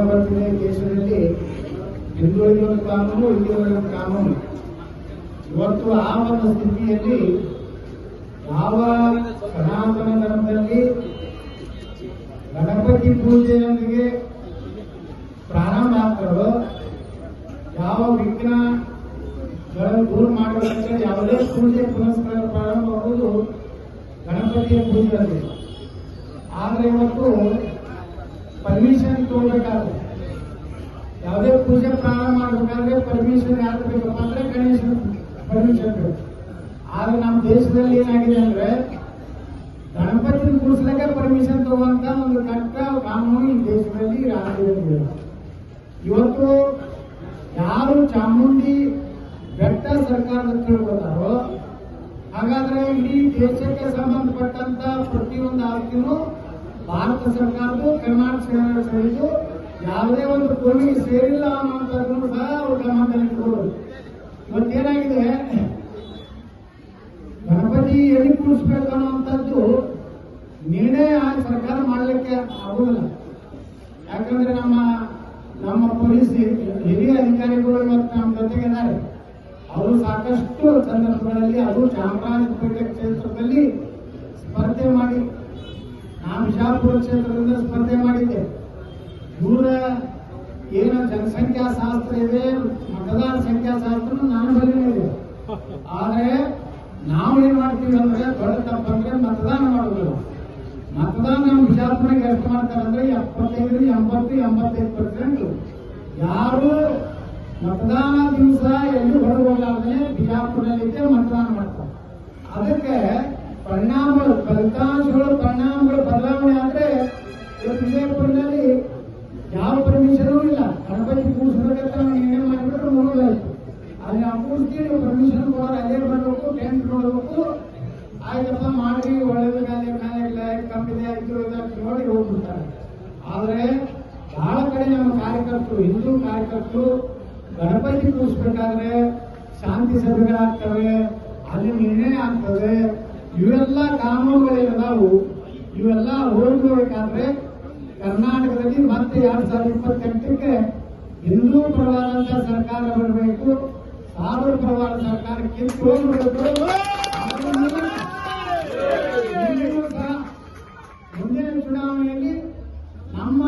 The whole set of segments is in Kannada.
ಬರ್ತಿದೆ ದೇಶದಲ್ಲಿ ಹಿಂದುಳಿದ ಕಾನೂನು ಹಿಂದುಳಿದ ಕಾನೂನು. ಇವತ್ತು ಆ ಒಂದು ಸ್ಥಿತಿಯಲ್ಲಿ ಯಾವ ಸನಾತನ ಧರ್ಮದಲ್ಲಿ ಗಣಪತಿ ಪೂಜೆಯೊಂದಿಗೆ ಪ್ರಾರಂಭ ಆಗ್ತಾರೋ, ಯಾವ ವಿಘ್ನಗಳನ್ನು ದೂರ ಮಾಡಬೇಕಂದ್ರೆ ಯಾವುದೇ ಪೂಜೆ ಪುನಸ್ಕಾರ ಪ್ರಾರಂಭವಾಗುವುದು ಗಣಪತಿಯ ಪೂಜೆಯಲ್ಲಿ. ಆದರೆ ಇವತ್ತು ಪರ್ಮಿಷನ್ ತಗೋಬೇಕಾದ್ರೆ, ಯಾವುದೇ ಪೂಜೆ ಪ್ರಾರಂಭ ಮಾಡಬೇಕಾದ್ರೆ ಪರ್ಮಿಷನ್ ಯಾರು ಬೇಕಪ್ಪ ಅಂದ್ರೆ ಗಣೇಶನ ಪರ್ಮಿಷನ್ ಬೇಕು. ಆದ್ರೆ ನಮ್ಮ ದೇಶದಲ್ಲಿ ಏನಾಗಿದೆ ಅಂದ್ರೆ ಗಣಪತಿನ ಕೂರಿಸ್ಲಿಕ್ಕೆ ಪರ್ಮಿಷನ್ ತಗುವಂತ ಒಂದು ಕಟ್ಟ ಕಾನೂನು ಈ ದೇಶದಲ್ಲಿ ರಾಜ್ಯದಲ್ಲಿ. ಇವತ್ತು ಯಾರು ಚಾಮುಂಡಿ ಬೆಟ್ಟ ಸರ್ಕಾರದ ತಿಳ್ಕೊತಾರೋ, ಹಾಗಾದ್ರೆ ಇಡೀ ದೇಶಕ್ಕೆ ಸಂಬಂಧಪಟ್ಟಂತ ಪ್ರತಿಯೊಂದು ಆಸ್ತಿನೂ ಭಾರತ ಸರ್ಕಾರದ್ದು, ಕರ್ನಾಟಕ ಸೇರಿದ್ದು, ಯಾವುದೇ ಒಂದು ಕೋಮಿಗೆ ಸೇರಿಲ್ಲ ಅನ್ನುವಂಥದ್ದನ್ನು ಸಹ ಅವರು ಗಮನದಲ್ಲಿ ಇಟ್ಕೊಳ್ಳೋದು. ಇವತ್ತೇನಾಗಿದೆ, ಗಣಪತಿ ಎಲ್ಲಿ ಕೂರಿಸ್ಬೇಕು ಅನ್ನುವಂಥದ್ದು ನಿರ್ಣಯ ಸರ್ಕಾರ ಮಾಡಲಿಕ್ಕೆ ಆಗುದಿಲ್ಲ. ಯಾಕಂದ್ರೆ ನಮ್ಮ ಪೊಲೀಸ್ ಹಿರಿಯ ಅಧಿಕಾರಿಗಳು ಇವತ್ತು ನಮ್ಮ ಜೊತೆಗಿದ್ದಾರೆ. ಅವರು ಸಾಕಷ್ಟು ಸಂದರ್ಭಗಳಲ್ಲಿ, ಅದು ಚಾಮರಾಜಪೇಟೆ ಕ್ಷೇತ್ರದಲ್ಲಿ ಸ್ಪರ್ಧೆ ಮಾಡಿ, ನಾನು ಬಿಜಾಪುರ ಕ್ಷೇತ್ರದಿಂದ ಸ್ಪರ್ಧೆ ಮಾಡಿದ್ದೆ. ಇವರ ಏನು ಜನಸಂಖ್ಯಾ ಶಾಸ್ತ್ರ ಇದೆ, ಮತದಾರ ಸಂಖ್ಯಾಶಾಸ್ತ್ರ ನಾನು ಬರೀನೇ ಇದೆ. ಆದರೆ ನಾವೇನ್ ಮಾಡ್ತೀವಿ ಅಂದ್ರೆ ದೊಡ್ಡ ತಪ್ಪಂದ್ರೆ ಮತದಾನ ಮಾಡೋದಿಲ್ಲ. ಮತದಾನ ನಮ್ಮ ಬಿಜಾಪುರಕ್ಕೆ ಎಷ್ಟು ಮಾಡ್ತಾರೆ ಅಂದ್ರೆ 75-85% ಯಾರು ಮತದಾನ ದಿವಸ ಎಲ್ಲಿ ಹೊರಗೆ ಹೋಗಲಾರ್ದೇ ಬಿಜಾಪುರದಲ್ಲಿದ್ದೇ ಮತದಾನ ಮಾಡ್ತಾರೆ. ಅದಕ್ಕೆ ಪರಿಣಾಮಗಳು, ಫಲಿತಾಂಶಗಳು, ಪರಿಣಾಮಗಳು ಬದಲಾವಣೆ ಆದ್ರೆ ವಿಜಯಪುರದಲ್ಲಿ ಯಾವ ಪರ್ಮಿಷನೂ ಇಲ್ಲ. ಗಣಪತಿ ಕೂರಿಸಬೇಕಂತ ಏನೇನು ಮಾಡಿಬಿಟ್ರೆ ಮುಗಿದಾಯ್ತು. ಅಲ್ಲಿ ಆ ಕೂರಿಸಿ ಪರ್ಮಿಷನ್ ಕೊಡೋರು ಅಲ್ಲೇ ಬರಬೇಕು, ಟೆಂಟ್ ನೋಡಬೇಕು, ಆಯ್ತಪ್ಪ ಮಾಡಿ ಒಳ್ಳೆದು ಕಂಪಿದೆ ನೋಡಿ ಹೋಗ್ಬಿಡ್ತಾರೆ. ಆದ್ರೆ ಬಹಳ ಕಡೆ ನಮ್ಮ ಕಾರ್ಯಕರ್ತರು, ಹಿಂದೂ ಕಾರ್ಯಕರ್ತರು ಗಣಪತಿ ಕೂರಿಸ್ಬೇಕಾದ್ರೆ ಶಾಂತಿ ಸಭೆಗಳಾಗ್ತವೆ, ಅಲ್ಲಿ ನಿರ್ಣಯ ಆಗ್ತವೆ. ಇವೆಲ್ಲ ಕಾನೂನುಗಳೇನದಾವು ಇವೆಲ್ಲ ಹೋಗಬೇಕಾದ್ರೆ ಕರ್ನಾಟಕದಲ್ಲಿ ಮತ್ತೆ 2028ಕ್ಕೆ ಹಿಂದೂ ಪರವಾದಂತ ಸರ್ಕಾರ ಬರಬೇಕು, ಸಾವಿರ ಪರವಾದ ಸರ್ಕಾರ ಕಿತ್ತು ಹೋಗಬೇಕು. ಮುಂದಿನ ಚುನಾವಣೆಯಲ್ಲಿ ನಮ್ಮ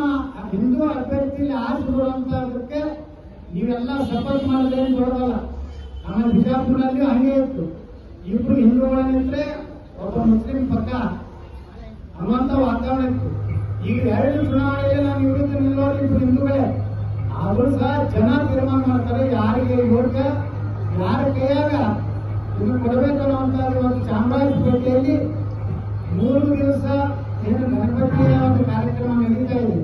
ಹಿಂದೂ ಅಭ್ಯರ್ಥಿಯಲ್ಲಿ ಆರಿಸಿ ಬರುವಂತದಕ್ಕೆ ನೀವೆಲ್ಲ ಸಪೋರ್ಟ್ ಮಾಡಿದ್ರೆ ಬರೋದಲ್ಲ. ನಮ್ಮ ಬಿಜಾಪುರದಲ್ಲಿ ಹಂಗೆ ಇತ್ತು, ಇಬ್ರು ಹಿಂದೂಗಳನ್ನಿದ್ರೆ ಒಬ್ಬ ಮುಸ್ಲಿಂ ಪಕ್ಕ ಅನ್ನುವಂತ ವಾತಾವರಣ ಇತ್ತು. ಈಗ 2 ಚುನಾವಣೆಯಲ್ಲಿ ನಾವು ವಿರುದ್ಧ ನಿಲ್ಲೋರು ಇಬ್ರು ಹಿಂದೂಗಳೇ. ಆದ್ರೂ ಸಹ ಜನ ತೀರ್ಮಾನ ಮಾಡ್ತಾರೆ ಯಾರಿಗೆ ಓಟ್, ಯಾರ ಕೈಯಾಗ ಇದು ಕೊಡಬೇಕನ್ನುವಂತ ಒಂದು ಚಾಮರಾಜಪೇಟೆಯಲ್ಲಿ 3 ದಿವಸ ಏನು ಗಣಪತಿಯ ಒಂದು ಕಾರ್ಯಕ್ರಮ ನಡೀತಾ ಇದೆ.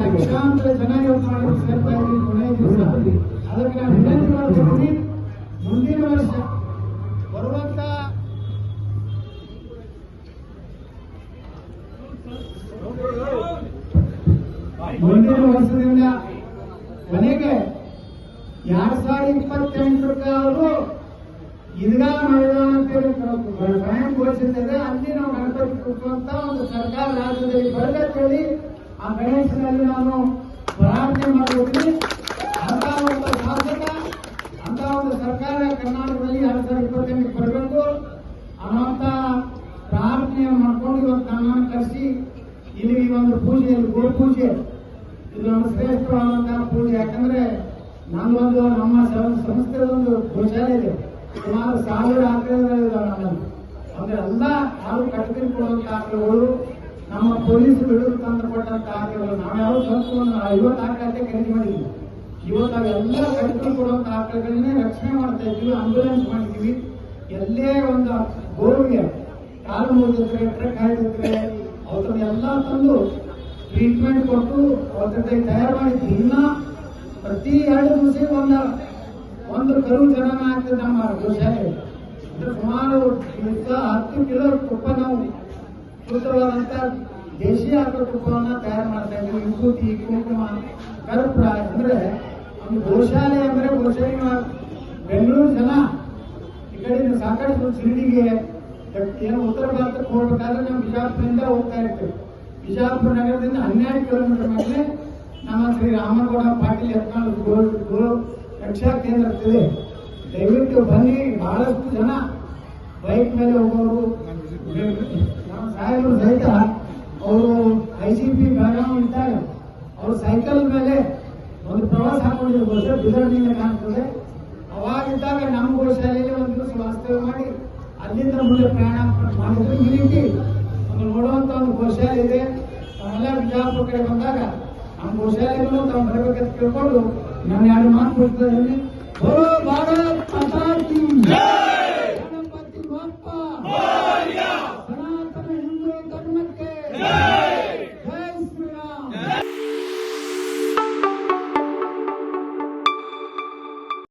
ಲಕ್ಷಾಂತರ ಜನ ಇವತ್ತು ಸೇರ್ತಾ ಇದ್ದೀವಿ ಕೊನೆಯ ದಿವಸ. ಅದಕ್ಕೆ ನಾವು ವಿನಂತಿ ಮಾಡ್ತಿದ್ದೀವಿ, ಮುಂದಿನ ವರ್ಷ ಬರುವಂತ ಮುಂದಿನ ವರ್ಷದಿಂದ ಕೊನೆಗೆ 2028 ಅವರು ಇದೀಗ ಮೈದಾನ ಅಂತೇಳಿ ಸ್ವಯಂ ಘೋಷಿಸಿದೆ. ಅಲ್ಲಿ ನಾವು ಗಣಪತಿ ಕೂರಿಸುವಂತ ಒಂದು ಸರ್ಕಾರ ರಾಜ್ಯದಲ್ಲಿ ಬರಬೇಕೇಳಿ ಆ ಗಣೇಶನಲ್ಲಿ ನಾನು ಪ್ರಾರ್ಥನೆ ಮಾಡಿದ್ದೀನಿ. ಅಂತ ಒಂದು ಶಾಸಕ, ಅಂತ ಒಂದು ಸರ್ಕಾರ ಕರ್ನಾಟಕದಲ್ಲಿ 2028 ಬರಬೇಕು ಅನ್ನುವಂತ ಪ್ರಾರ್ಥನೆ ಮಾಡ್ಕೊಂಡು ಇವತ್ತು ನಾನು ಕರೆಸಿ ಇಲ್ಲಿ ಒಂದು ಪೂಜೆಯಲ್ಲಿ ಗೋಪೂಜೆ, ಇದು ನಮ್ಮ ಶ್ರೇಷ್ಠವಾದಂತಹ ಪೂಜೆ. ಯಾಕಂದ್ರೆ ನಮ್ಮೊಂದು ನಮ್ಮ ಸಂಸ್ಥೆ ಒಂದು ಗೋಶಾಲೆ ಇದೆ, ಸುಮಾರು 1000 ಆಕಳುಗಳಿದಾವೆ ನಮ್ಮಲ್ಲಿ. ಅಂದ್ರೆ ಎಲ್ಲ ಯಾರು ಕಟ್ಕೊಂಡು ಕೊಡುವಂತ ಆಕಳುಗಳು, ನಮ್ಮ ಪೊಲೀಸರು ಹಿಡಿದು ತಂದು ಕೊಟ್ಟಂತ ಆಕಳುಗಳು. ನಾವ್ಯಾವ ಸ್ವಲ್ಪ 50 ಆಕಳಕ್ಕೆ ಖರೀದಿ ಮಾಡಿದ್ವಿ. ಇವತ್ತು ಅವೆಲ್ಲ ಕಟ್ಕೊಂಡು ಕೊಡುವಂತ ಆಕಳುಗಳನ್ನೇ ರಕ್ಷಣೆ ಮಾಡ್ತಾ ಇದ್ವಿ, ಆಂಬುಲೆನ್ಸ್ ಮಾಡಿದ್ವಿ. ಎಲ್ಲೇ ಒಂದು ಗೋವಿಗೆ ಕಾಲು ಮುಗಿದ್ರೆ, ಟ್ರಕ್ ಹಾಕಿದ್ರೆ ಅವತ್ತನ್ನೆಲ್ಲ ತಂದು ಟ್ರೀಟ್ಮೆಂಟ್ ಕೊಟ್ಟು ಅವತ್ತಕ್ಕೆ ತಯಾರು ಮಾಡಿದ್ವಿ. ಇನ್ನ ಪ್ರತಿ 2 ದಿವಸ ಒಂದು ಕರು ಜನನ ಆಗ್ತದೆ ನಮ್ಮ ಗೋಶಾಲೆ. ಅಂದ್ರೆ ಸುಮಾರು 10 ಕಿಲೋ ತುಪ್ಪ ನಾವು ಶುದ್ಧವಾದಂತ ದೇಶೀಯ ಆಕಳ ತುಪ್ಪವನ್ನ ತಯಾರು ಮಾಡ್ತಾ ಇದ್ದೀವಿ. ವಿಭೂತಿ, ಕುಂಕುಮ, ಕರ್ಪೂರ. ಅಂದ್ರೆ ಒಂದು ಗೋಶಾಲೆ ಅಂದ್ರೆ ಗೋಶಾಲೆ ಬೆಂಗಳೂರು ಜನ ಈ ಕಡೆ ಸಾಕಷ್ಟು ಶಿರಡಿಗೆ ಏನು ಉತ್ತರ ಭಾರತಕ್ಕೆ ಹೋಗ್ಬೇಕಾದ್ರೆ ನಾವು ಬಿಜಾಪುರದಿಂದ ಹೋಗ್ತಾ ಇರ್ತೀವಿ. ಬಿಜಾಪುರ ನಗರದಿಂದ 12 ಕಿಲೋಮೀಟರ್ ಮೇಲೆ ನಮ್ಮ ಶ್ರೀ ರಾಮನಗೌಡ ಪಾಟೀಲ್ ಯತ್ನಾಳ್ ಗೋ ರಕ್ಷಾ ಕೇಂದ್ರ ಇದೆ. ದಯವಿಟ್ಟು ಬನ್ನಿ. ಬಹಳಷ್ಟು ಜನ ಬೈಕ್ ಮೇಲೆ ಹೋಗೋರು, ನಮ್ಮ ಸಾಹೇಬರು ಸಹಿತ ಅವರು IGP ಬೆಳಗಾವಿ ಇದ್ದಾಗ ಅವರು ಸೈಕಲ್ ಮೇಲೆ ಒಂದು ಪ್ರವಾಸ ಹಾಕೊಂಡಿರ್ಬೋದು, ಬಿದರ್ನಿಂದ ಕಾಣ್ತದೆ. ಅವಾಗಿದ್ದಾಗ ನಮ್ಮ ಗೋಶಾಲೆಯಲ್ಲಿ ಒಂದು ದಿವಸ ವಾಸ್ತವ್ಯ ಮಾಡಿ ಅಲ್ಲಿಂದ ಮುಂದೆ ಪ್ರಯಾಣ ಮಾಡಿದ್ರು. ಈ ರೀತಿ ಒಂದು ನೋಡುವಂತ ಒಂದು ಗೋಶಾಲೆ ಇದೆ. ನಾವೆಲ್ಲ ಬಿಜಾಪುರ ಕಡೆ ಬಂದಾಗ ನಮ್ಮ ಗೋಶಾಲೆಗೂ ತಾವು ಬರಬೇಕಂತ ಕೇಳ್ಕೊಂಡು ನಾನು 2 ಮಾತು ಕೊಡ್ತಾ ಇದ್ದೀನಿ. ಭಾರತ್ ಮಾತಾ ಕಿ ಜೈ.